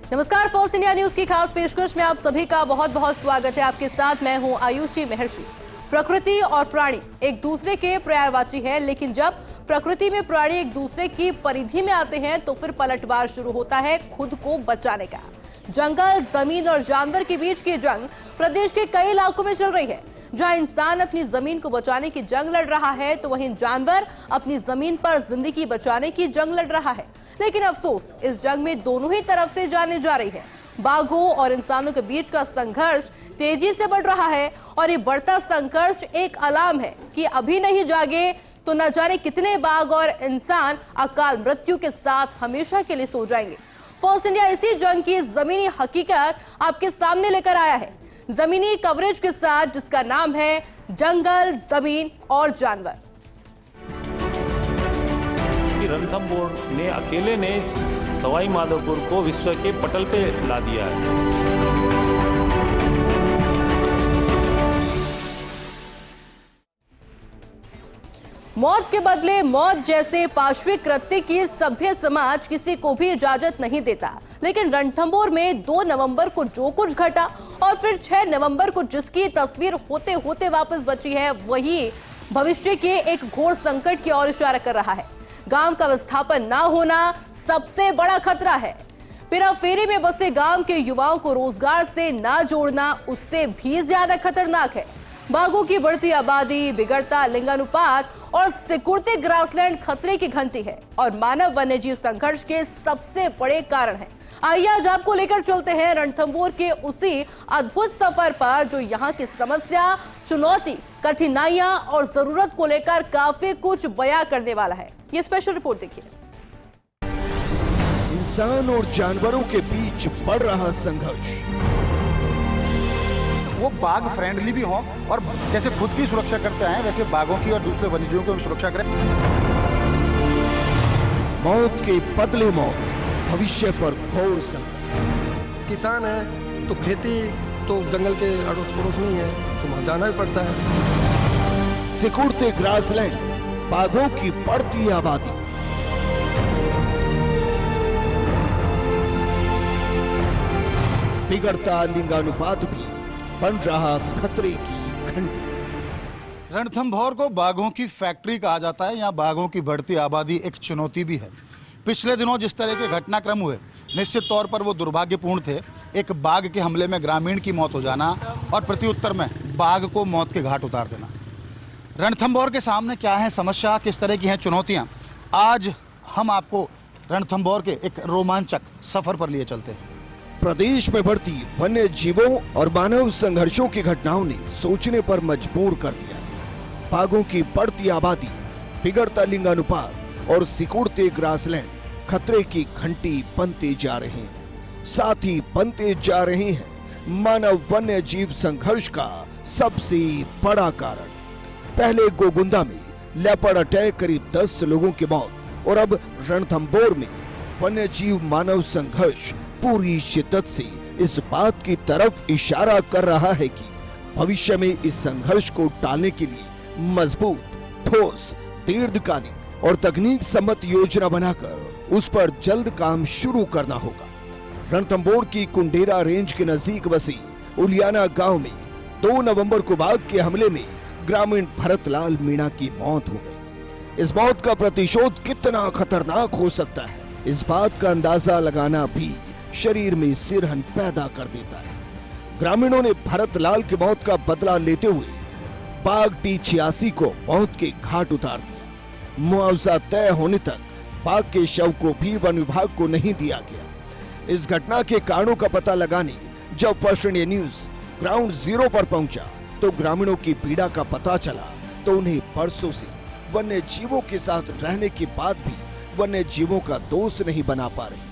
नमस्कार, force India news की खास पेशकश में आप सभी का बहुत बहुत स्वागत है। आपके साथ मैं हूं आयुषी महर्षि। प्रकृति और प्राणी एक दूसरे के पर्यायवाची है, लेकिन जब प्रकृति में प्राणी एक दूसरे की परिधि में आते हैं तो फिर पलटवार शुरू होता है खुद को बचाने का। जंगल, जमीन और जानवर के बीच की जंग प्रदेश के कई इलाकों में चल रही है। जहां इंसान अपनी जमीन को बचाने की जंग लड़ रहा है तो वहीं जानवर अपनी जमीन पर जिंदगी बचाने की जंग लड़ रहा है। लेकिन अफसोस, इस जंग में दोनों ही तरफ से जाने जा रही है। बाघों और इंसानों के बीच का संघर्ष तेजी से बढ़ रहा है और ये बढ़ता संघर्ष एक अलार्म है कि अभी नहीं जागे तो न जाने कितने बाघ और इंसान अकाल मृत्यु के साथ हमेशा के लिए सो जाएंगे। फोर्स इंडिया इसी जंग की जमीनी हकीकत आपके सामने लेकर आया है, जमीनी कवरेज के साथ, जिसका नाम है जंगल, जमीन और जानवर। रणथंभौर ने अकेले ने सवाई माधोपुर को विश्व के पटल पे ला दिया है। मौत के बदले मौत जैसे पाशविक कृत्य की सभ्य समाज किसी को भी इजाजत नहीं देता। लेकिन रणथंभौर में 2 नवंबर को जो कुछ घटा और फिर 6 नवंबर को जिसकी तस्वीर होते होते वापस बची है, वही भविष्य के एक घोर संकट की ओर इशारा कर रहा है। गांव का विस्थापन ना होना सबसे बड़ा खतरा है। फिर फेरी में बसे गांव के युवाओं को रोजगार से ना जोड़ना उससे भी ज्यादा खतरनाक है। बाघों की बढ़ती आबादी, बिगड़ता लिंगानुपात और सिकुड़ते ग्रासलैंड खतरे की घंटी है और मानव वन्यजीव संघर्ष के सबसे बड़े कारण है। आइए आज आपको लेकर चलते हैं रणथंभौर के उसी अद्भुत सफर पर जो यहाँ की समस्या, चुनौती, कठिनाइयां और जरूरत को लेकर काफी कुछ बयां करने वाला है। ये स्पेशल रिपोर्ट देखिए। इंसान और जानवरों के बीच बढ़ रहा संघर्ष। वो बाघ फ्रेंडली भी हों और जैसे खुद की सुरक्षा करते हैं वैसे बाघों की और दूसरे वन्यजीवों की भी सुरक्षा करें। मौत के बदले मौत, भविष्य पर घोर संकट। किसान है तो खेती तो जंगल के अड़ोस पड़ोस नहीं है तो वहां जाना भी पड़ता है। सिकुड़ते ग्रासलैंड, बाघों की बढ़ती आबादी, बिगड़ता लिंगानुपात भी बन रहा खतरे की घंटी। रणथंभौर को बाघों की फैक्ट्री कहा जाता है। यहाँ बाघों की बढ़ती आबादी एक चुनौती भी है। पिछले दिनों जिस तरह के घटनाक्रम हुए, निश्चित तौर पर वो दुर्भाग्यपूर्ण थे। एक बाघ के हमले में ग्रामीण की मौत हो जाना और प्रत्युत्तर में बाघ को मौत के घाट उतार देना। रणथंभौर के सामने क्या है समस्या, किस तरह की हैं चुनौतियाँ, आज हम आपको रणथंभौर के एक रोमांचक सफर पर लिए चलते हैं। प्रदेश में बढ़ती वन्य जीवों और मानव संघर्षों की घटनाओं ने सोचने पर मजबूर कर दिया। बाघों की बढ़ती आबादी, बिगड़ता लिंगानुपात और सिकुड़ते ग्रासलैंड खतरे की घंटी बनते जा रहे हैं। साथ ही बनते जा रहे हैं मानव वन्य जीव संघर्ष का सबसे बड़ा कारण। पहले गोगुंदा में लेपर्ड अटैक, करीब 10 लोगों की मौत, और अब रणथंभौर में वन्य जीव मानव संघर्ष पूरी शिद्दत से इस बात की तरफ इशारा कर रहा है कि भविष्य में इस संघर्ष को टालने के लिए मजबूत, ठोस, दीर्घकालिक और तकनीक सम्मत योजना बनाकर उस पर जल्द काम शुरू करना होगा। रणथंभौर की कुंडेरा रेंज के नजदीक बसी उलियाना गांव में 2 नवंबर को बाघ के हमले में ग्रामीण भरतलाल मीणा की मौत हो गई। इस मौत का प्रतिशोध कितना खतरनाक हो सकता है, इस बात का अंदाजा लगाना भी शरीर में सिरहन पैदा कर देता है। ग्रामीणों ने भरतलाल की मौत का बदला लेते हुए बाघ T86 को मौत के घाट उतार दिया। मुआवजा तय होने तक बाघ के शव को भी वन विभाग को नहीं दिया गया। इस घटना के कारणों का पता लगाने जब first India news ground zero पर पहुंचा तो ग्रामीणों की पीड़ा का पता चला तो उन्हें बरसों से वन्य जीवों के साथ रहने के बाद भी वन्य जीवों का दोस्त नहीं बना पा रही।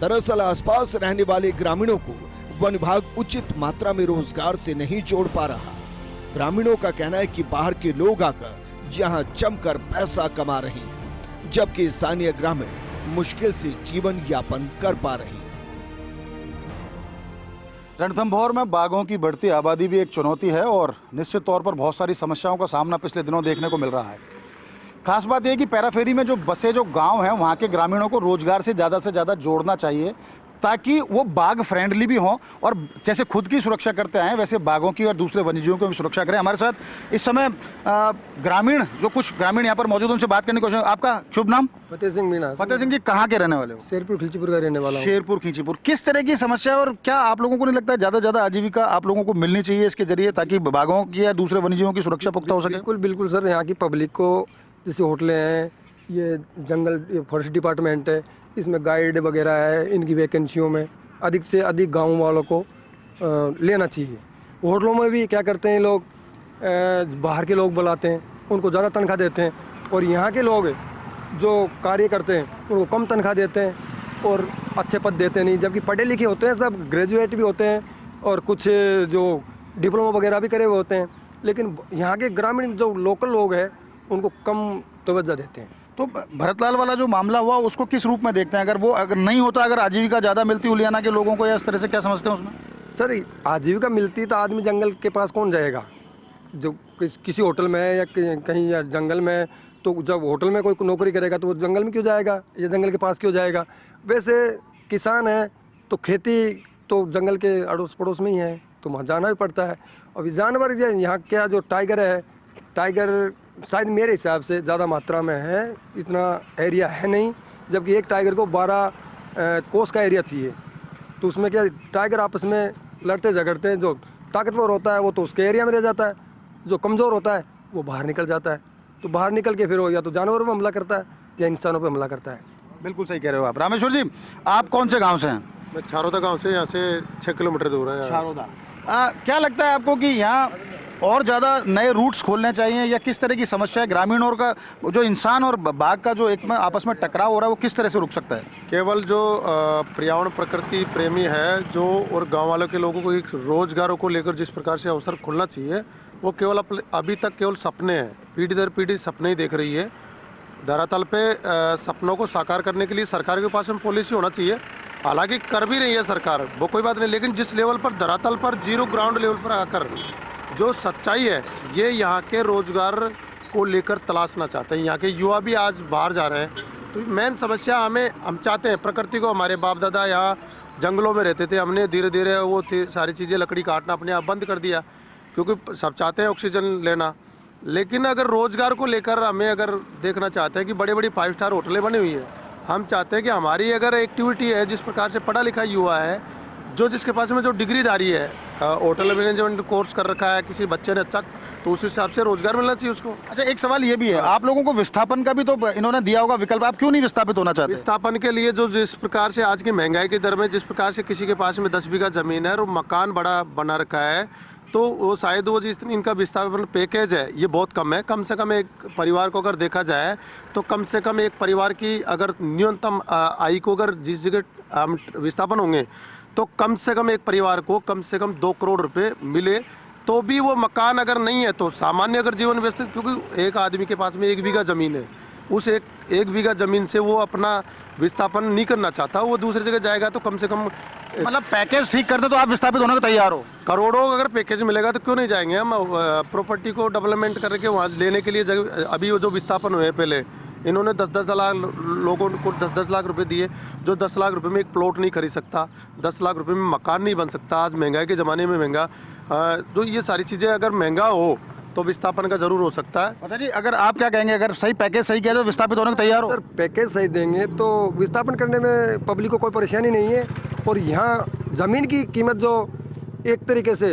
दरअसल आसपास रहने वाले ग्रामीणों को वन विभाग उचित मात्रा में रोजगार से नहीं जोड़ पा रहा। ग्रामीणों का कहना है कि बाहर के लोग आकर यहाँ जमकर पैसा कमा रहे हैं, जबकि स्थानीय ग्रामीण मुश्किल से जीवन यापन कर पा रहे हैं। रणथंभौर में बाघों की बढ़ती आबादी भी एक चुनौती है और निश्चित तौर पर बहुत सारी समस्याओं का सामना पिछले दिनों देखने को मिल रहा है। खास बात यह कि पैराफेरी में जो बसे जो गांव हैं वहां के ग्रामीणों को रोजगार से ज़्यादा जोड़ना चाहिए ताकि वो बाघ फ्रेंडली भी हों और जैसे खुद की सुरक्षा करते आए वैसे बाघों की और दूसरे वन्यजीवों की भी सुरक्षा करें। हमारे साथ इस समय ग्रामीण जो कुछ ग्रामीण यहाँ पर मौजूद हैं, उनसे बात करने की कोशिश। आपका शुभ नाम? फतेह सिंह मीणा। फतेह सिंह जी, कहाँ के रहने वाले हो? शेरपुर खिलचीपुर का रहने वाला हूँ। शेरपुर खींचीपुर। किस तरह की समस्या है और क्या आप लोगों को नहीं लगता है ज़्यादा से ज़्यादा आजीविका आप लोगों को मिलनी चाहिए इसके जरिए, ताकि बाघों की या दूसरे वन्यजीवों की सुरक्षा पुख्ता हो सके? बिल्कुल बिल्कुल सर, यहाँ की पब्लिक को, जैसे होटलें हैं, ये जंगल फॉरेस्ट डिपार्टमेंट है, इसमें गाइड वगैरह है, इनकी वैकेंसियों में अधिक से अधिक गाँव वालों को लेना चाहिए। होटलों में भी क्या करते हैं लोग, बाहर के लोग बुलाते हैं, उनको ज़्यादा तनख्वाह देते हैं, और यहाँ के लोग जो कार्य करते हैं उनको कम तनख्वाह देते हैं और अच्छे पद देते नहीं, जबकि पढ़े लिखे होते हैं, सब ग्रेजुएट भी होते हैं और कुछ जो डिप्लोमा वगैरह भी करे हुए होते हैं, लेकिन यहाँ के ग्रामीण जो लोकल लोग हैं उनको कम तवज्जो देते हैं। तो भरतलाल वाला जो मामला हुआ उसको किस रूप में देखते हैं? अगर नहीं होता, अगर आजीविका ज़्यादा मिलती उलियाना के लोगों को, या इस तरह से क्या समझते हैं उसमें? सर, आजीविका मिलती तो आदमी जंगल के पास कौन जाएगा? जो किसी होटल में है या कहीं या जंगल में, तो जब होटल में कोई नौकरी करेगा तो वो जंगल में क्यों जाएगा या जंगल के पास क्यों जाएगा? वैसे किसान है तो खेती तो जंगल के अड़ोस पड़ोस में ही है, तो वहाँ जाना भी पड़ता है। अभी जानवर यहाँ क्या जो टाइगर है, टाइगर शायद मेरे हिसाब से ज़्यादा मात्रा में है, इतना एरिया है नहीं, जबकि एक टाइगर को 12 कोस का एरिया चाहिए। तो उसमें क्या टाइगर आपस में लड़ते झगड़ते हैं, जो ताकतवर होता है वो तो उसके एरिया में रह जाता है, जो कमज़ोर होता है वो बाहर निकल जाता है। तो बाहर निकल के फिर वो या तो जानवरों पर हमला करता है या इंसानों पर हमला करता है। बिल्कुल सही कह रहे हो आप। रामेश्वर जी, आप कौन से गाँव से हैं? मैं छारोदा गांव से, यहाँ से 6 किलोमीटर दूर है। छारोदा। क्या लगता है आपको कि यहाँ और ज़्यादा नए रूट्स खोलने चाहिए, या किस तरह की समस्या है ग्रामीणों का, जो इंसान और बाघ का जो एक में आपस में टकराव हो रहा है, वो किस तरह से रुक सकता है? केवल जो पर्यावरण प्रकृति प्रेमी है जो, और गांव वालों के लोगों को एक रोजगारों को लेकर जिस प्रकार से अवसर खुलना चाहिए, वो केवल अभी तक केवल सपने हैं। पीढ़ी दर पीढ़ी सपने ही देख रही है। धरातल पे सपनों को साकार करने के लिए सरकार के पास में पॉलिसी होना चाहिए। हालांकि कर भी रही है सरकार, वो कोई बात नहीं, लेकिन जिस लेवल पर धरातल पर जीरो ग्राउंड लेवल पर आकर जो सच्चाई है, ये यहाँ के रोजगार को लेकर तलाशना चाहते हैं। यहाँ के युवा भी आज बाहर जा रहे हैं। तो मेन समस्या हम चाहते हैं प्रकृति को, हमारे बाप दादा यहाँ जंगलों में रहते थे, हमने धीरे धीरे वो सारी चीज़ें लकड़ी काटना अपने आप बंद कर दिया, क्योंकि सब चाहते हैं ऑक्सीजन लेना। लेकिन अगर रोज़गार को लेकर हमें अगर देखना चाहते हैं कि बड़ी बड़ी 5 स्टार होटलें बनी हुई है, हम चाहते हैं कि हमारी अगर एक्टिविटी है, जिस प्रकार से पढ़ा लिखा युवा है, जो जिसके पास में जो डिग्रीदारी है, होटल मैनेजमेंट कोर्स कर रखा है किसी बच्चे ने, अच्छा, तो उस हिसाब से रोजगार मिलना चाहिए उसको। अच्छा, एक सवाल ये भी है, आप लोगों को विस्थापन का भी तो इन्होंने दिया होगा विकल्प, आप क्यों नहीं विस्थापित होना चाहते? विस्थापन के लिए जो जिस प्रकार से आज की महंगाई की दर में जिस प्रकार से किसी के पास में 10 बीघा ज़मीन है और मकान बड़ा बना रखा है, तो वो शायद वो जिस इनका विस्थापन पैकेज है ये बहुत कम है। कम से कम एक परिवार को अगर देखा जाए तो कम से कम एक परिवार की अगर न्यूनतम आय को अगर जिस जगह विस्थापन होंगे तो कम से कम एक परिवार को कम से कम 2 करोड़ रुपए मिले, तो भी वो मकान अगर नहीं है तो सामान्य अगर जीवन व्यवस्थित, क्योंकि एक आदमी के पास में 1 बीघा ज़मीन है, उस एक बीघा ज़मीन से वो अपना विस्थापन नहीं करना चाहता, वो दूसरी जगह जाएगा तो कम से कम मतलब पैकेज ठीक करते तो आप विस्थापित होने को तैयार हो? करोड़ों अगर पैकेज मिलेगा तो क्यों नहीं जाएंगे हम। प्रॉपर्टी को डेवलपमेंट करके वहाँ लेने के लिए जगह, अभी वो जो विस्थापन हुए पहले इन्होंने 10-10 लाख लोगों को 10-10 लाख रुपए दिए, जो 10 लाख रुपए में एक प्लॉट नहीं खरीद सकता, 10 लाख रुपए में मकान नहीं बन सकता। आज महंगाई के ज़माने में महंगा, तो ये सारी चीज़ें अगर महंगा हो तो विस्थापन का जरूर हो सकता है। पता जी, अगर आप क्या कहेंगे, अगर सही पैकेज सही किया तो विस्थापित होने को तैयार हो? सर, पैकेज सही देंगे तो विस्थापन करने में पब्लिक को कोई परेशानी नहीं है। और यहाँ ज़मीन की कीमत जो एक तरीके से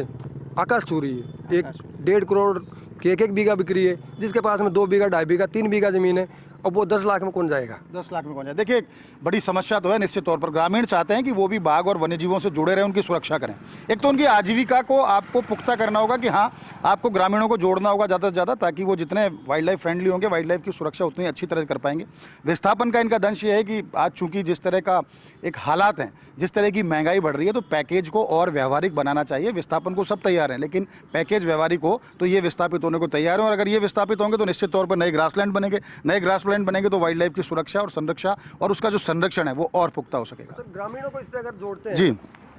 आकाश छू रही है, 1.5 करोड़ की 1 बीघा बिक रही है, जिसके पास में 2 बीघा 2.5 बीघा 3 बीघा ज़मीन है, अब वो 10 लाख में कौन जाएगा? 10 लाख में कौन जाएगा? देखिए, बड़ी समस्या तो है निश्चित तौर पर। ग्रामीण चाहते हैं कि वो भी बाघ और वन्यजीवों से जुड़े रहें, उनकी सुरक्षा करें। एक तो उनकी आजीविका को आपको पुख्ता करना होगा कि हाँ, आपको ग्रामीणों को जोड़ना होगा ज़्यादा से ज़्यादा, ताकि वो जितने वाइल्ड लाइफ फ्रेंडली होंगे, वाइल्ड लाइफ की सुरक्षा उतनी अच्छी तरह से कर पाएंगे। विस्थापन का इनका दंश ये है कि आज चूंकि जिस तरह का एक हालात हैं, जिस तरह की महंगाई बढ़ रही है, तो पैकेज को और व्यवहारिक बनाना चाहिए। विस्थापन को सब तैयार हैं, लेकिन पैकेज व्यवहारिक हो तो ये विस्थापित होने को तैयार हैं। और अगर ये विस्थापित होंगे तो निश्चित तौर पर नए ग्रासलैंड बनेंगे, नए ग्रासलैंड बनेंगे तो वाइल्ड लाइफ की सुरक्षा और संरक्षा और उसका जो संरक्षण है वो और पुख्ता हो सकेगा। सर, ग्रामीणों को इससे अगर जोड़ते हैं जी,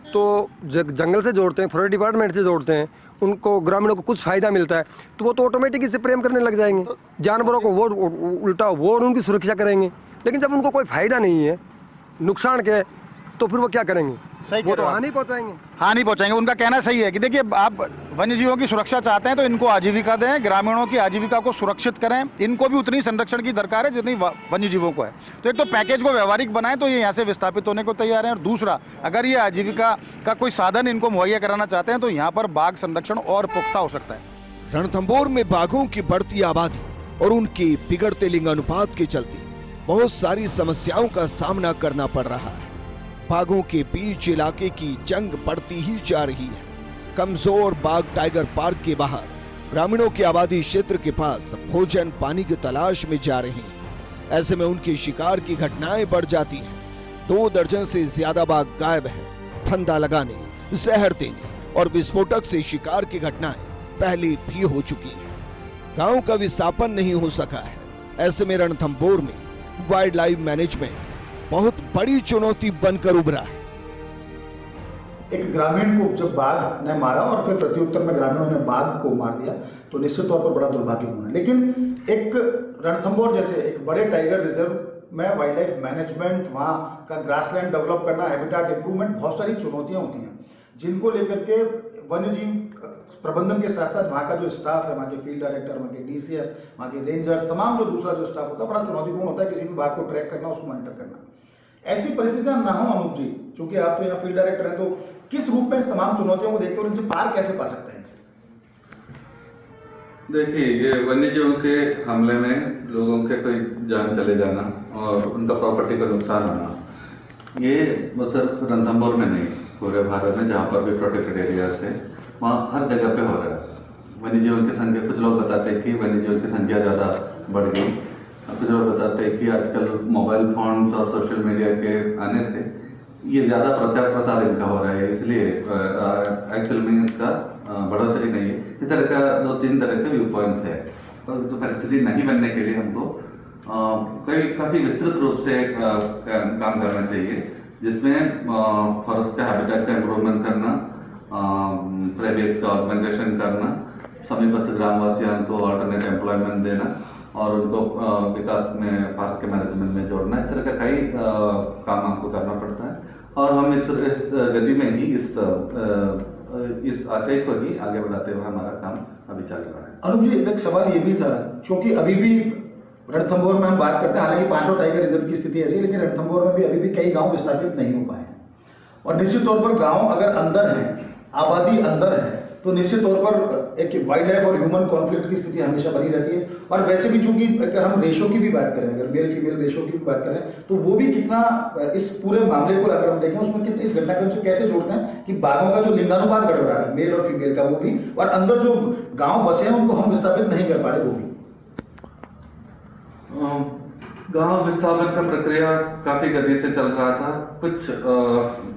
तो जंगल से जोड़ते हैं, फॉरेस्ट डिपार्टमेंट से जोड़ते हैं, उनको ग्रामीणों को कुछ फायदा मिलता है तो वो तो ऑटोमेटिक इससे प्रेम करने लग जाएंगे। जानवरों को वो उल्टा वो उनकी सुरक्षा करेंगे। लेकिन जब उनको कोई फायदा नहीं है, नुकसान के, तो फिर वो क्या करेंगे? सही कह वो रहे तो हो आप। हानि पहुंचाएंगे। हानि पहुंचाएंगे। उनका कहना सही है कि देखिए, आप वन्य जीवों की सुरक्षा चाहते हैं तो इनको आजीविका दें, ग्रामीणों की आजीविका को सुरक्षित करें। इनको भी उतनी संरक्षण की दरकार है जितनी वन्य जीवों को है। तो एक तो पैकेज को व्यवहारिक बनाएं तो ये यहाँ से विस्थापित होने को तैयार हैं, और दूसरा, अगर ये आजीविका का कोई साधन इनको मुहैया कराना चाहते हैं तो यहाँ पर बाघ संरक्षण और पुख्ता हो सकता है। रणथंभौर में बाघों की बढ़ती आबादी और उनके बिगड़ते लिंगानुपात के चलते बहुत सारी समस्याओं का सामना करना पड़ रहा है। बाघों के बीच इलाके की जंग बढ़ती ही जा रही है। कमजोर बाघ टाइगर पार्क के बाहर ग्रामीणों की आबादी क्षेत्र के पास भोजन पानी की तलाश में जा रहे हैं। ऐसे में उनके शिकार की घटनाएं बढ़ जाती हैं। 2 दर्जन से ज्यादा बाघ गायब हैं। फंदा लगाने, जहर देने और विस्फोटक से शिकार की घटनाएं पहले भी हो चुकी हैं। गांव का विस्थापन नहीं हो सका है। ऐसे में रणथंभौर में वाइल्ड लाइफ मैनेजमेंट बहुत बड़ी चुनौती बनकर उभरा है। एक ग्रामीण को जब बाघ ने मारा और फिर प्रत्युत्तर में ग्रामीणों ने बाघ को मार दिया तो निश्चित तौर पर बड़ा दुर्भाग्यपूर्ण है। लेकिन एक रणथंभौर जैसे एक बड़े टाइगर रिजर्व में वाइल्ड लाइफ मैनेजमेंट, वहाँ का ग्रासलैंड डेवलप करना, हैबिटेट इंप्रूवमेंट, बहुत सारी चुनौतियाँ होती हैं जिनको लेकर के वन्य जीव प्रबंधन के साथ साथ वहाँ का जो स्टाफ है, वहाँ के फील्ड डायरेक्टर, वहाँ के DCF, वहाँ के रेंजर्स, तमाम जो दूसरा जो स्टाफ होता है, बड़ा चुनौतीपूर्ण होता है किसी भी बाघ को ट्रैक करना, उसको मॉनिटर करना। ऐसी परिस्थितियां ना हो अनूप जी, चूंकि आप तो यहाँ फील्ड डायरेक्टर हैं, तो किस रूप में इस तमाम चुनौतियों को देखते हो, इनसे पार कैसे पा सकते हैं? देखिए, ये वन्य जीवों के हमले में लोगों के कोई जान चले जाना और उनका प्रॉपर्टी का नुकसान होना, ये सिर्फ रणथंभौर में नहीं, पूरे भारत में जहाँ पर भी प्रोटेक्टेड एरियाज है वहाँ हर जगह पे हो रहा है। वन्य जीवों की संख्या, कुछ लोग बताते हैं कि वन्य जीवों की संख्या ज़्यादा बढ़ गई, कुछ लोग बताते हैं कि आजकल मोबाइल फोन्स और सोशल मीडिया के आने से ये ज़्यादा प्रचार प्रसार इनका हो रहा है, इसलिए एक्चुअल में इसका बढ़ोतरी नहीं है। इस तरह का 2-3 तरह के व्यू पॉइंट्स है। तो परिस्थिति नहीं बनने के लिए हमको काफ़ी विस्तृत रूप से काम करना चाहिए, जिसमें फॉरेस्ट का हैबिटेट का इम्प्रूवमेंट करना, प्रेबेस का ऑर्गेनाइजेशन करना, समीपस्थ ग्रामवासियों को ऑल्टरनेट एम्प्लॉयमेंट देना और उनको विकास में, पार्क के मैनेजमेंट में जोड़ना। इस तरह का कई काम हमको करना पड़ता है और हम इस गति में ही इस आशय को ही आगे बढ़ाते हुए हमारा काम अभी चल रहा है। अनुभव जी, एक सवाल ये भी था, क्योंकि अभी भी रणथंभौर में हम बात करते हैं, हालांकि 5 टाइगर रिजर्व की स्थिति ऐसी है, लेकिन रणथंभौर में भी अभी भी कई गांव विस्थापित नहीं हो पाए हैं। और निश्चित तौर पर गांव अगर अंदर है, आबादी अंदर है, तो निश्चित तौर पर एक वाइल्ड लाइफ और ह्यूमन कॉन्फ्लिक्ट की स्थिति हमेशा बनी रहती है। और वैसे भी चूंकि अगर हम रेशो की भी बात करें, अगर मेल फीमेल रेशो की भी बात करें, तो वो भी कितना इस पूरे मामले को अगर हम देखें उसमें कितने इस घटनाक्रम से कैसे जोड़ते हैं कि बाघों का जो लिंगानुपात गड़बड़ा है, मेल और फीमेल का, वो भी, और अंदर जो गाँव बसे हैं उनको हम विस्थापित नहीं कर पा रहे, वो भी। गांव विस्थापन का प्रक्रिया काफ़ी गति से चल रहा था। कुछ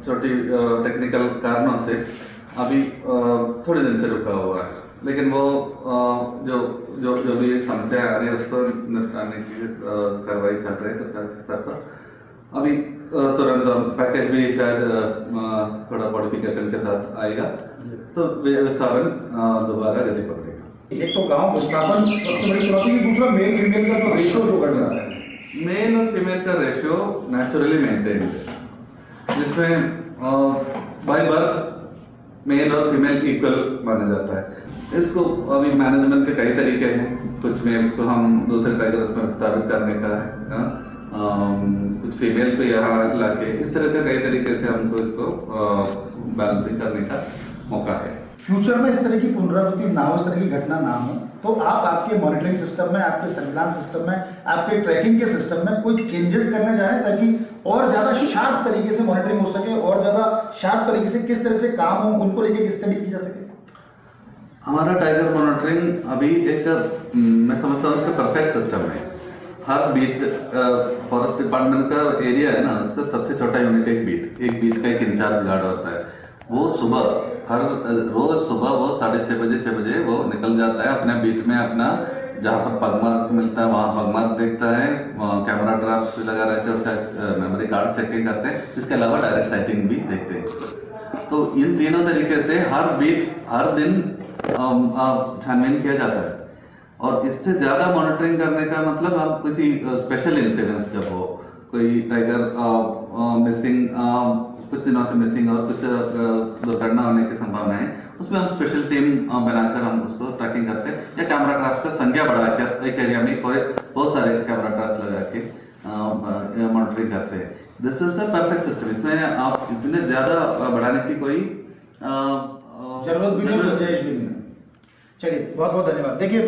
छोटी टेक्निकल कारणों से अभी थोड़े दिन से रुका हुआ है, लेकिन वो जो भी समस्या आ रही है उसको निपटाने की कार्रवाई चल रही है सरकार के स्तर पर। अभी तुरंत पैकेज भी शायद थोड़ा मॉडिफिकेशन के साथ आएगा तो विस्थापन दोबारा गति पकड़ेगा। एक तो गांव विस्थापन सबसे बड़ी चुनौती है, दूसरा मेल फीमेल का जो रेशो जो गड़बड़ा है, मेल और फीमेल का रेशियो नेचुरली मेंटेन है, जिसमें बाय बर्थ मेल और फीमेल इक्वल माना जाता है। इसको अभी मैनेजमेंट के कई तरीके हैं। कुछ मेल्स को हम दूसरे टाइगर्स में विस्थापित करने का है, कुछ फीमेल को यहाँ लाके, इस तरह के कई तरीके से हमको इसको बैलेंसिंग करने का मौका है। फ्यूचर में इस तरह की पुनरावृत्ति ना हो, इस तरह की घटना ना हो, तो आप आपके मॉनिटरिंग सिस्टम में, आपके सर्विलांस सिस्टम में, आपके ट्रैकिंग के सिस्टम में कोई चेंजेस करने जा रहे हैं ताकि और ज़्यादा शार्प तरीके से मॉनिटरिंग हो सके, और ज़्यादा शार्प तरीके से किस तरह से काम हो उनको लेके स्टडी की जा सके? हमारा टाइगर मॉनिटरिंग अभी एक, मैं समझता हूँ उसका परफेक्ट सिस्टम है। हर बीट, फॉरेस्ट डिपार्टमेंट का एरिया है ना, उसका सबसे छोटा यूनिट एक बीट का एक इंचार्ज गार्ड होता है। वो हर रोज सुबह वो 6:30 6 बजे वो निकल जाता है अपने बीट में, अपना जहाँ पर पगमार्क मिलता है वहाँ पगमार्क देखता है, कैमरा ट्रैप्स लगा रहते हैं, उसका मेमोरी कार्ड चेकिंग करते हैं, इसके अलावा डायरेक्ट साइटिंग भी देखते हैं। तो इन तीनों तरीके से हर बीट हर दिन छानबीन किया जाता है। और इससे ज़्यादा मॉनिटरिंग करने का मतलब हम किसी स्पेशल इंसिडेंट्स जब हो, कोई टाइगर मिसिंग कुछ दिनों से मिसिंग और कुछ दुर्घटना होने की संभावना है, उसमें हम स्पेशल टीम बनाकर हम उसको ट्रैकिंग करते हैं या कैमरा ट्रैप्स का संख्या बढ़ाकर एक एरिया में बहुत सारे कैमरा ट्रैप्स लगा के मॉनिटरिंग करते हैं। This is a perfect system. इसमें आप इतने ज़्यादा बढ़ाने की कोई जरूरत भी नहीं, गुंजाइश भी नहीं है। चलिए, बहुत बहुत धन्यवाद। देखिए,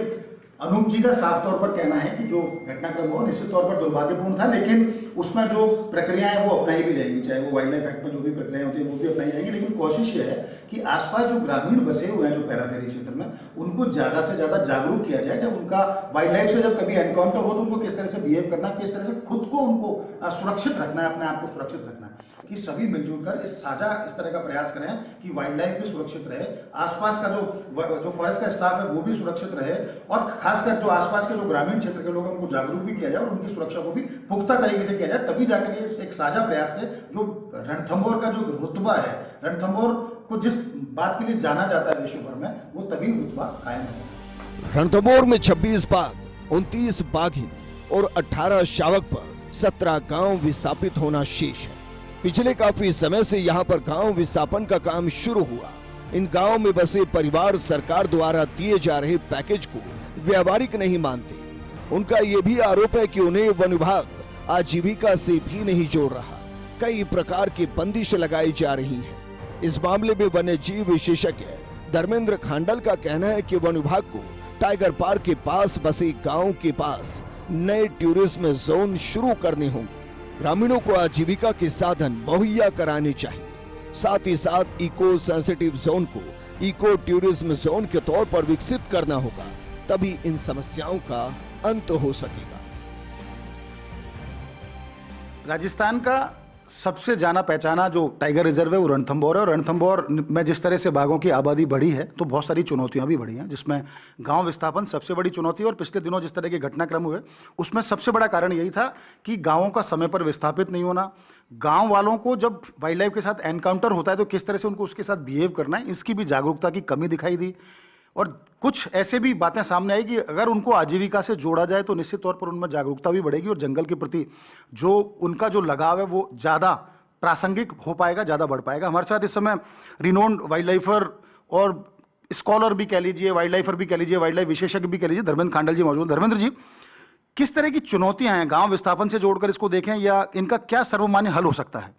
अनूप जी का साफ तौर पर कहना है कि जो घटनाक्रम हुआ निश्चित तौर पर दुर्भाग्यपूर्ण था, लेकिन उसमें जो प्रक्रियाएं वो अपनाई भी जाएंगी, चाहे वो वाइल्ड लाइफ एक्ट में जो भी प्रक्रियाएं होती है वो भी अपनाई जाएंगी। लेकिन कोशिश ये है कि आसपास जो ग्रामीण बसे हुए हैं जो पैराफेरी क्षेत्र में, उनको ज़्यादा से ज़्यादा जागरूक किया जाए। जब उनका वाइल्ड लाइफ से जब कभी एनकाउंटर हो तो उनको किस तरह से बिहेव करना है, किस तरह से खुद को उनको सुरक्षित रखना है, अपने आप को सुरक्षित रखना है, कि सभी मिलजुल कर इस तरह का प्रयास करें कि वाइल्ड लाइफ भी सुरक्षित रहे, आसपास का जो फॉरेस्ट का स्टाफ है वो भी सुरक्षित रहे, और खासकर जो आसपास के जो ग्रामीण क्षेत्र के लोग हैं उनको जागरूक भी किया जाए और उनकी सुरक्षा को भी पुख्ता तरीके से किया जाए। तभी जाकर ये एक साझा प्रयास से जो रणथंभौर का जो रुतबा है, रणथंभौर को जिस बात के लिए जाना जाता है विश्व भर में, वो तभी रुतबा कायम है। रणथंभौर में 26 बाघ, 29 बाघिन और 18 शावक पर 17 गांव विस्थापित होना शेष है। पिछले काफी समय से यहाँ पर गांव विस्थापन का काम शुरू हुआ। इन गांव में बसे परिवार सरकार द्वारा दिए जा रहे पैकेज को व्यावहारिक नहीं मानते। उनका ये भी आरोप है कि उन्हें वन विभाग आजीविका से भी नहीं जोड़ रहा। कई प्रकार की बंदिश लगाई जा रही हैं। इस मामले में वन्य जीव विशेषज्ञ धर्मेंद्र खांडल का कहना है कि वन विभाग को टाइगर पार्क के पास बसे गांव के पास नए टूरिज्म जोन शुरू करने होंगे। ग्रामीणों को आजीविका के साधन मुहैया कराने चाहिए। साथ ही साथ इको सेंसिटिव जोन को इको टूरिज्म जोन के तौर पर विकसित करना होगा, तभी इन समस्याओं का अंत हो सकेगा। राजस्थान का सबसे जाना पहचाना जो टाइगर रिजर्व है वो रणथंभौर है, और रणथंभौर में जिस तरह से बाघों की आबादी बढ़ी है तो बहुत सारी चुनौतियां भी बढ़ी हैं, जिसमें गांव विस्थापन सबसे बड़ी चुनौती है। और पिछले दिनों जिस तरह के घटनाक्रम हुए उसमें सबसे बड़ा कारण यही था कि गांवों का समय पर विस्थापित नहीं होना, गांव वालों को जब वाइल्ड लाइफ के साथ एनकाउंटर होता है तो किस तरह से उनको उसके साथ बिहेव करना है, इसकी भी जागरूकता की कमी दिखाई दी। और कुछ ऐसे भी बातें सामने आई कि अगर उनको आजीविका से जोड़ा जाए तो निश्चित तौर पर उनमें जागरूकता भी बढ़ेगी और जंगल के प्रति जो उनका जो लगाव है वो ज़्यादा प्रासंगिक हो पाएगा, ज़्यादा बढ़ पाएगा। हमारे साथ इस समय रिनोन्ड वाइल्ड लाइफर और स्कॉलर भी कह लीजिए, वाइल्ड लाइफर भी कह लीजिए, वाइल्ड लाइफ विशेषज्ञ भी कह लीजिए, धर्मेंद्र खांडल जी मौजूद। धर्मेंद्र जी, किस तरह की चुनौतियां हैं, गांव विस्थापन से जोड़कर इसको देखें या इनका क्या सर्वमान्य हल हो सकता है?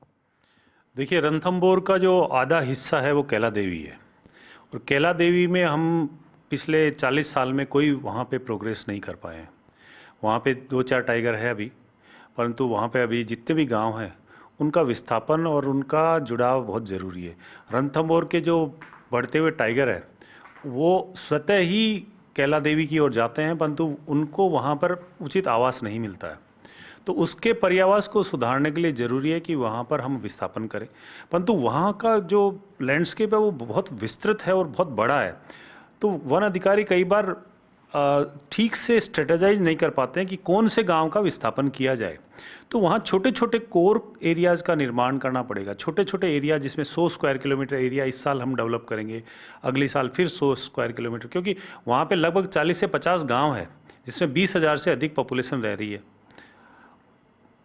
देखिए, रणथंभौर का जो आधा हिस्सा है वो कैला देवी है, और कैला देवी में हम पिछले 40 साल में कोई वहाँ पे प्रोग्रेस नहीं कर पाए हैं। वहाँ पे 2-4 टाइगर है अभी, परंतु वहाँ पे अभी जितने भी गांव हैं उनका विस्थापन और उनका जुड़ाव बहुत ज़रूरी है। रणथंभौर के जो बढ़ते हुए टाइगर है वो स्वतः ही कैला देवी की ओर जाते हैं, परंतु उनको वहाँ पर उचित आवास नहीं मिलता है। तो उसके पर्यावास को सुधारने के लिए ज़रूरी है कि वहाँ पर हम विस्थापन करें, परंतु वहाँ का जो लैंडस्केप है वो बहुत विस्तृत है और बहुत बड़ा है। तो वन अधिकारी कई बार ठीक से स्ट्रेटेजाइज नहीं कर पाते हैं कि कौन से गांव का विस्थापन किया जाए। तो वहाँ छोटे छोटे कोर एरियाज़ का निर्माण करना पड़ेगा। छोटे छोटे एरिया जिसमें 100 स्क्वायर किलोमीटर एरिया इस साल हम डेवलप करेंगे, अगले साल फिर 100 स्क्वायर किलोमीटर, क्योंकि वहाँ पे लगभग 40 से 50 गांव है जिसमें 20,000 से अधिक पॉपुलेशन रह रही है।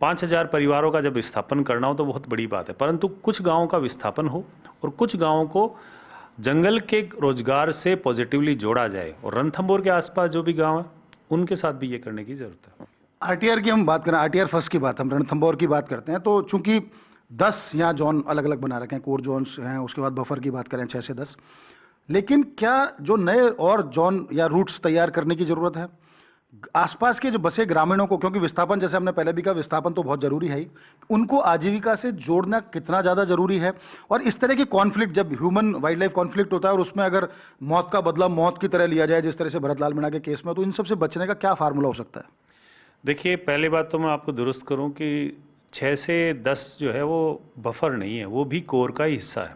5,000 परिवारों का जब विस्थापन करना हो तो बहुत बड़ी बात है, परंतु कुछ गाँवों का विस्थापन हो और कुछ गाँवों को जंगल के रोजगार से पॉजिटिवली जोड़ा जाए, और रणथंभौर के आसपास जो भी गांव है उनके साथ भी ये करने की जरूरत है। आरटीआर की हम बात करें, आरटीआर फर्स्ट की बात, हम रणथंभौर की बात करते हैं तो चूंकि 10 यहाँ जोन अलग अलग बना रखे हैं, कोर जोन्स हैं, उसके बाद बफर की बात करें 6 से 10, लेकिन क्या जो नए और जोन या रूट्स तैयार करने की ज़रूरत है आसपास के जो बसे ग्रामीणों को, क्योंकि विस्थापन जैसे हमने पहले भी कहा विस्थापन तो बहुत ज़रूरी है ही, उनको आजीविका से जोड़ना कितना ज़्यादा ज़रूरी है? और इस तरह की कॉन्फ्लिक्ट जब ह्यूमन वाइल्ड लाइफ कॉन्फ्लिक्ट होता है और उसमें अगर मौत का बदला मौत की तरह लिया जाए जिस तरह से भरतलाल मीणा के केस में, तो इन सबसे बचने का क्या फार्मूला हो सकता है? देखिए, पहली बात तो मैं आपको दुरुस्त करूं कि 6 से 10 जो है वो बफर नहीं है, वो भी कोर का ही हिस्सा है।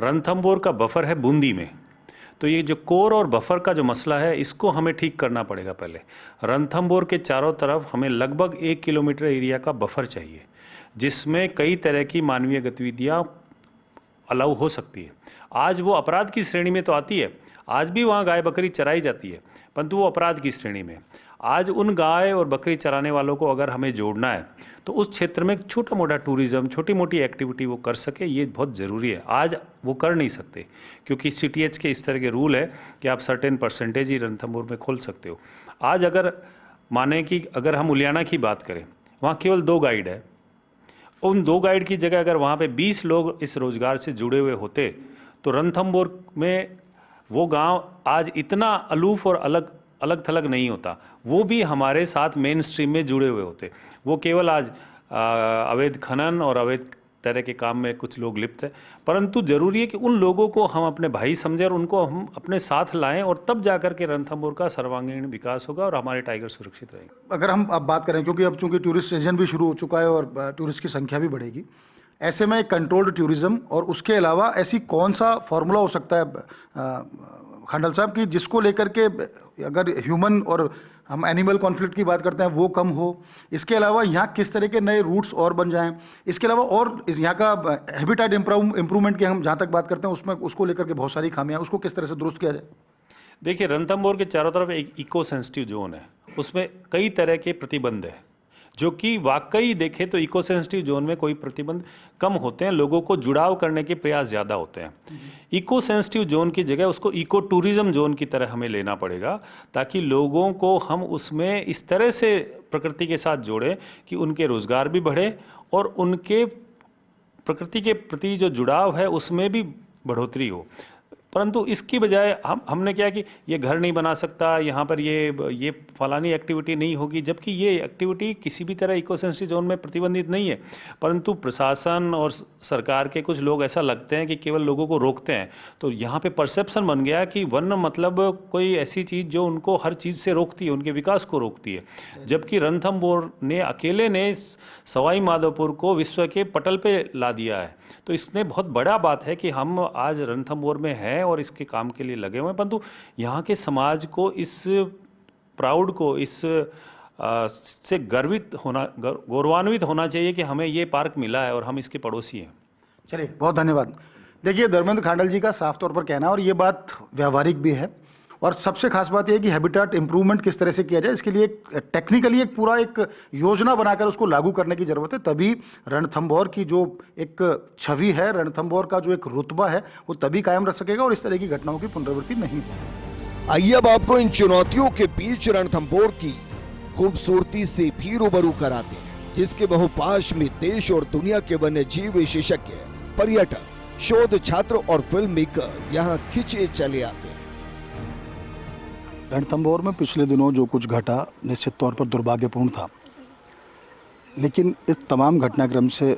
रणथंभौर का बफर है बूंदी में, तो ये जो कोर और बफर का जो मसला है इसको हमें ठीक करना पड़ेगा। पहले रणथंभौर के चारों तरफ हमें लगभग 1 किलोमीटर एरिया का बफर चाहिए जिसमें कई तरह की मानवीय गतिविधियाँ अलाउ हो सकती है। आज वो अपराध की श्रेणी में तो आती है, आज भी वहाँ गाय बकरी चराई जाती है, परंतु वो अपराध की श्रेणी में। आज उन गाय और बकरी चराने वालों को अगर हमें जोड़ना है तो उस क्षेत्र में छोटा मोटा टूरिज़्म, छोटी मोटी एक्टिविटी वो कर सके, ये बहुत ज़रूरी है। आज वो कर नहीं सकते क्योंकि CTH के इस तरह के रूल है कि आप सर्टेन परसेंटेज ही रणथंभौर में खोल सकते हो। आज अगर माने कि अगर हम उलियाना की बात करें, वहाँ केवल 2 गाइड है। उन 2 गाइड की जगह अगर वहाँ पे 20 लोग इस रोज़गार से जुड़े हुए होते तो रणथंभौर में वो गांव आज इतना अलूफ और अलग थलग नहीं होता। वो भी हमारे साथ मेन स्ट्रीम में जुड़े हुए होते। वो केवल आज अवैध खनन और अवैध तरह के काम में कुछ लोग लिप्त हैं, परंतु ज़रूरी है कि उन लोगों को हम अपने भाई समझें और उनको हम अपने साथ लाएं और तब जाकर के रणथंभौर का सर्वांगीण विकास होगा और हमारे टाइगर सुरक्षित रहेंगे। अगर हम अब बात करें, क्योंकि अब चूंकि टूरिस्ट सीजन भी शुरू हो चुका है और टूरिस्ट की संख्या भी बढ़ेगी, ऐसे में कंट्रोल्ड टूरिज्म और उसके अलावा ऐसी कौन सा फॉर्मूला हो सकता है खांडल साहब कि जिसको लेकर के अगर ह्यूमन और हम एनिमल कॉन्फ्लिक्ट की बात करते हैं वो कम हो, इसके अलावा यहाँ किस तरह के नए रूट्स और बन जाएं, इसके अलावा और यहाँ का हैबिटेट इम्प्रूवमेंट की हम जहाँ तक बात करते हैं उसमें उसको लेकर के बहुत सारी खामियां, उसको किस तरह से दुरुस्त किया जाए? देखिए, रणथंभौर के चारों तरफ एक इको सेंसिटिव जोन है, उसमें कई तरह के प्रतिबंध है जो कि वाकई देखें तो इको सेंसिटिव जोन में कोई प्रतिबंध कम होते हैं, लोगों को जुड़ाव करने के प्रयास ज़्यादा होते हैं। इको सेंसिटिव जोन की जगह उसको इको टूरिज्म जोन की तरह हमें लेना पड़ेगा ताकि लोगों को हम उसमें इस तरह से प्रकृति के साथ जोड़ें कि उनके रोज़गार भी बढ़े और उनके प्रकृति के प्रति जो जुड़ाव है उसमें भी बढ़ोतरी हो। परंतु इसकी बजाय हमने क्या कि ये घर नहीं बना सकता, यहाँ पर ये फलानी एक्टिविटी नहीं होगी, जबकि ये एक्टिविटी किसी भी तरह इको सेंसिटिव जोन में प्रतिबंधित नहीं है। परंतु प्रशासन और सरकार के कुछ लोग ऐसा लगते हैं कि केवल लोगों को रोकते हैं, तो यहाँ पे परसेप्शन बन गया कि वन मतलब कोई ऐसी चीज़ जो उनको हर चीज़ से रोकती है, उनके विकास को रोकती है। जबकि रणथंभौर ने अकेले ने सवाई माधोपुर को विश्व के पटल पे ला दिया है। तो इसने बहुत बड़ा बात है कि हम आज रणथंभौर में हैं और इसके काम के लिए लगे हुए हैं, परंतु यहाँ के समाज को इस प्राउड को इस से गौरवान्वित होना चाहिए कि हमें ये पार्क मिला है और हम इसके पड़ोसी हैं। चलिए, बहुत धन्यवाद। देखिए, धर्मेंद्र खांडल जी का साफ तौर पर कहना है और ये बात व्यावहारिक भी है, और सबसे खास बात यह है कि हैबिटेट इंप्रूवमेंट किस तरह से किया जाए, इसके लिए टेक्निकली एक पूरा एक योजना बनाकर उसको लागू करने की जरूरत है। तभी रणथंभौर की जो एक छवि है, रणथंभौर का जो एक रुतबा है, वो तभी कायम रह सकेगा और इस तरह की घटनाओं की पुनरावृत्ति नहीं होगी। आइए अब आपको इन चुनौतियों के बीच रणथंभौर की खूबसूरती से भी रूबरू कराते हैं, जिसके बहुपाश में देश और दुनिया के वन्य जीव विशेषज्ञ, पर्यटक, शोध छात्र और फिल्म मेकर यहाँ खिंचे चले आते हैं। रणथंभौर में पिछले दिनों जो कुछ घटा निश्चित तौर पर दुर्भाग्यपूर्ण था, लेकिन इस तमाम घटनाक्रम से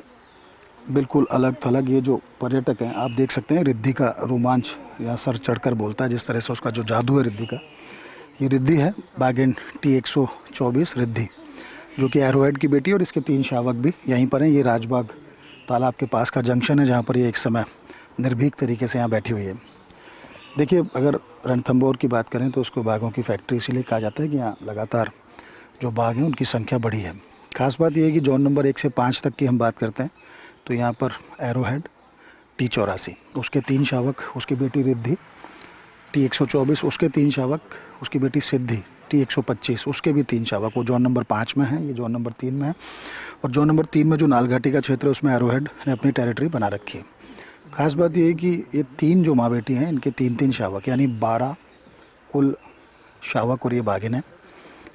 बिल्कुल अलग थलग ये जो पर्यटक हैं, आप देख सकते हैं रिद्धि का रोमांच या सर चढ़कर बोलता है, जिस तरह से उसका जो जादू है रिद्धि का। ये रिद्धि है बागेन T124 रिद्धि, जो कि एरोहेड की बेटी, और इसके 3 शावक भी यहीं पर हैं। ये राजबाग तालाब के पास का जंक्शन है जहाँ पर ये एक समय निर्भीक तरीके से यहाँ बैठी हुई है। देखिए, अगर रणथंभौर की बात करें तो उसको बाघों की फैक्ट्री इसीलिए कहा जाता है कि यहाँ लगातार जो बाघ हैं उनकी संख्या बढ़ी है। खास बात यह है कि जोन नंबर 1 से 5 तक की हम बात करते हैं तो यहाँ पर एरोहेड T84, उसके 3 शावक, उसकी बेटी रिद्धि, T124, उसके 3 शावक, उसकी बेटी सिद्धि, T125, उसके भी 3 शावक, वो जोन नंबर 5 में है, ये जोन नंबर 3 में है। और जोन नंबर 3 में जो नालघाटी का क्षेत्र है उसमें एरोहेड ने अपनी टेरिटरी बना रखी है। खास बात यह है कि ये 3 जो माँ बेटी हैं, इनके 3-3 शावक, यानी 12 कुल शावक और ये बाघिन हैं।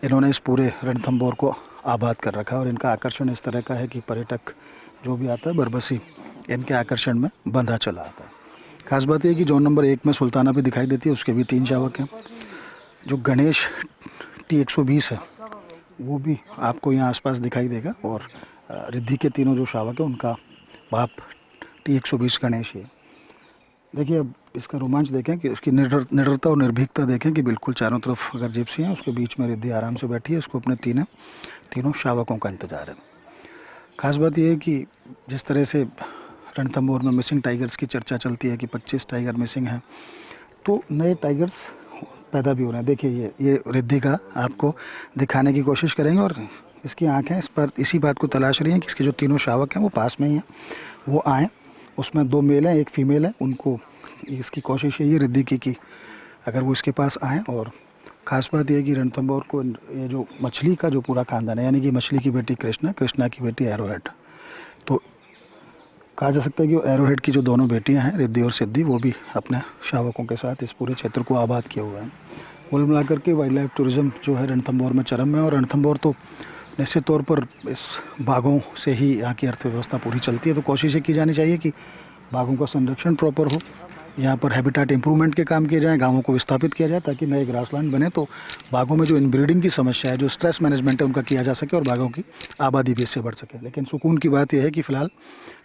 इन्होंने इस पूरे रणथंभौर को आबाद कर रखा है और इनका आकर्षण इस तरह का है कि पर्यटक जो भी आता है बरबसी इनके आकर्षण में बंधा चला आता है। खास बात यह है कि जोन नंबर 1 में सुल्ताना भी दिखाई देती है, उसके भी 3 शावक हैं। जो गणेश T120 है वो भी आपको यहाँ आसपास दिखाई देगा, और रिद्धि के तीनों जो शावक हैं उनका बाप T120 गणेश है। देखिए, अब इसका रोमांच देखें कि इसकी निडरता और निर्भीकता देखें कि बिल्कुल चारों तरफ अगर जिप्सी हैं, उसके बीच में रिद्धि आराम से बैठी है, इसको अपने तीनों शावकों का इंतजार है। खास बात यह है कि जिस तरह से रणथंभौर में मिसिंग टाइगर्स की चर्चा चलती है कि 25 टाइगर मिसिंग हैं, तो नए टाइगर्स पैदा भी हो रहे हैं। देखिए, ये रिद्धि का आपको दिखाने की कोशिश करेंगे, और इसकी आँखें इस पर इसी बात को तलाश रही हैं कि इसके जो तीनों शावक हैं वो पास में ही हैं, वो आएँ। उसमें 2 मेल हैं, 1 फीमेल है। उनको इसकी कोशिश यही है रिद्धि की कि अगर वो इसके पास आएँ और खास बात यह है कि रणथंभौर को ये जो मछली का जो पूरा खानदान है, यानी कि मछली की बेटी कृष्णा, कृष्णा की बेटी एरोहेड, तो कहा जा सकता है कि एरोहेड की जो दोनों बेटियां हैं रिद्धि और सिद्धि, वो भी अपने शावकों के साथ इस पूरे क्षेत्र को आबाद किए हुए हैं। कुल मिलाकर के वाइल्ड लाइफ टूरिज्म जो है रणथंभौर में चरम है, और रणथंभौर तो निश्चित तौर पर इस बाघों से ही यहाँ की अर्थव्यवस्था पूरी चलती है। तो कोशिश ये की जानी चाहिए कि बाघों का संरक्षण प्रॉपर हो, यहाँ पर हैबिटेट इंप्रूवमेंट के काम किए जाएँ, गाँवों को विस्थापित किया जाए ताकि नए ग्रासलैंड बने, तो बाघों में जो इनब्रीडिंग की समस्या है, जो स्ट्रेस मैनेजमेंट है, उनका किया जा सके और बाघों की आबादी भी इससे बढ़ सके। लेकिन सुकून की बात यह है कि फ़िलहाल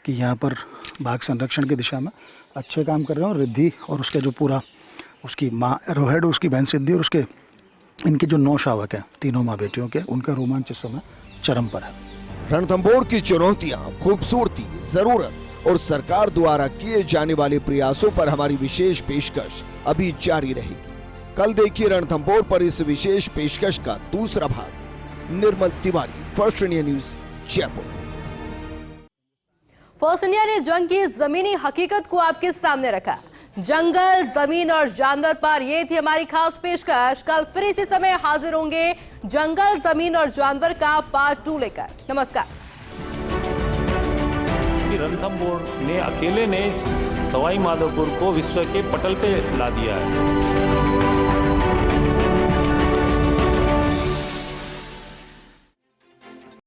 कि यहाँ पर बाघ संरक्षण की दिशा में अच्छे काम कर रहे हैं, और रिद्धि और उसके जो पूरा उसकी माँ एरोहेड, उसकी बहन सिद्धि और उसके इनके जो 9 शावक हैं, तीनों माँ बेटियों के, उनका रोमांच इस समय चरम पर है। रणथंभौर की चुनौतियां, खूबसूरती, जरूरत और सरकार द्वारा किए जाने वाले प्रयासों पर हमारी विशेष पेशकश अभी जारी रहेगी। कल देखिए रणथंभौर पर इस विशेष पेशकश का दूसरा भाग। Nirmal Tiwari, First India News, Jaipur. First India ने जंग की जमीनी हकीकत को आपके सामने रखा। जंगल, जमीन और जानवर पर ये थी हमारी खास पेशकश। कल फिर इसी समय हाजिर होंगे जंगल, जमीन और जानवर का पार्ट 2 लेकर। नमस्कार। रणथंभौर ने अकेले ने सवाई माधोपुर को विश्व के पटल पे ला दिया है।